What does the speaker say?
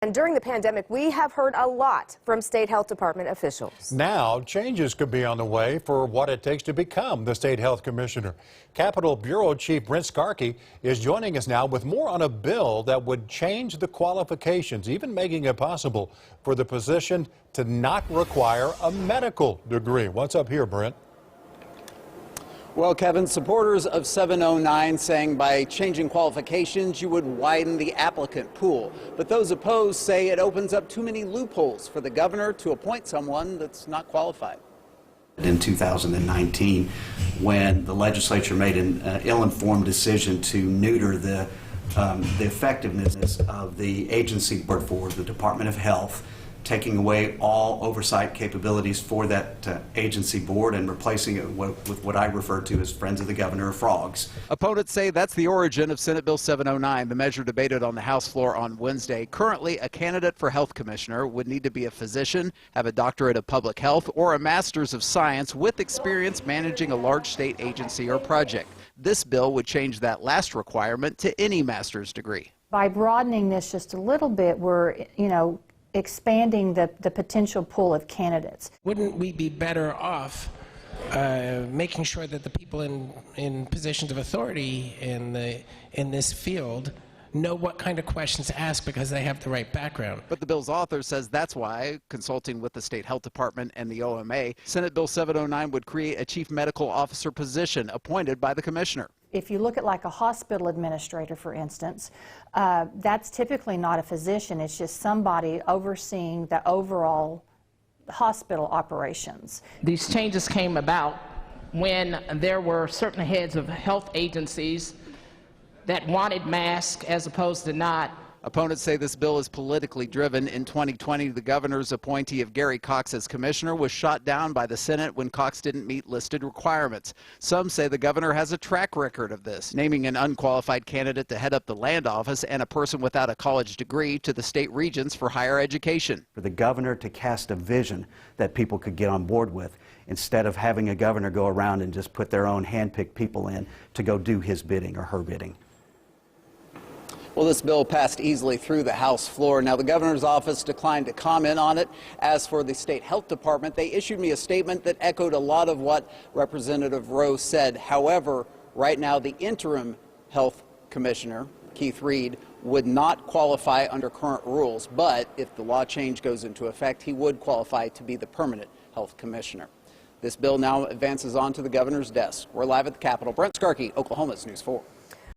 And during the pandemic, we have heard a lot from state health department officials. Now, changes could be on the way for what it takes to become the state health commissioner. Capitol Bureau Chief Brent Skarkey is joining us now with more on a bill that would change the qualifications, even making it possible for the position to not require a medical degree. What's up here, Brent? Well, Kevin, supporters of 709 saying by changing qualifications, you would widen the applicant pool. But those opposed say it opens up too many loopholes for the governor to appoint someone that's not qualified. In 2019, when the legislature made an ill-informed decision to neuter the effectiveness of the agency board for the Department of Health, taking away all oversight capabilities for that agency board and replacing it with what I refer to as Friends of the Governor or frogs. Opponents say that's the origin of Senate Bill 709, the measure debated on the House floor on Wednesday. Currently, a candidate for health commissioner would need to be a physician, have a doctorate of public health, or a master's of science with experience managing a large state agency or project. This bill would change that last requirement to any master's degree. By broadening this just a little bit, we're, expanding the potential pool of candidates. Wouldn't we be better off making sure that the people in positions of authority in this field know what kind of questions to ask because they have the right background? But the bill's author says that's why, consulting with the state health department and the OMA, Senate Bill 709 would create a chief medical officer position appointed by the commissioner. If you look at like a hospital administrator, for instance, that's typically not a physician. It's just somebody overseeing the overall hospital operations. These changes came about when there were certain heads of health agencies that wanted masks as opposed to not. Opponents say this bill is politically driven. In 2020, the governor's appointee of Gary Cox as commissioner was shot down by the Senate when Cox didn't meet listed requirements. Some say the governor has a track record of this, naming an unqualified candidate to head up the land office and a person without a college degree to the state regents for higher education. For the governor to cast a vision that people could get on board with, instead of having a governor go around and just put their own hand-picked people in to go do his bidding or her bidding. Well, this bill passed easily through the House floor. Now, the governor's office declined to comment on it. As for the state health department, they issued me a statement that echoed a lot of what Representative Rowe said. However, right now, the interim health commissioner, Keith Reed, would not qualify under current rules. But if the law change goes into effect, he would qualify to be the permanent health commissioner. This bill now advances on to the governor's desk. We're live at the Capitol. Brent Skarkey, Oklahoma's News 4.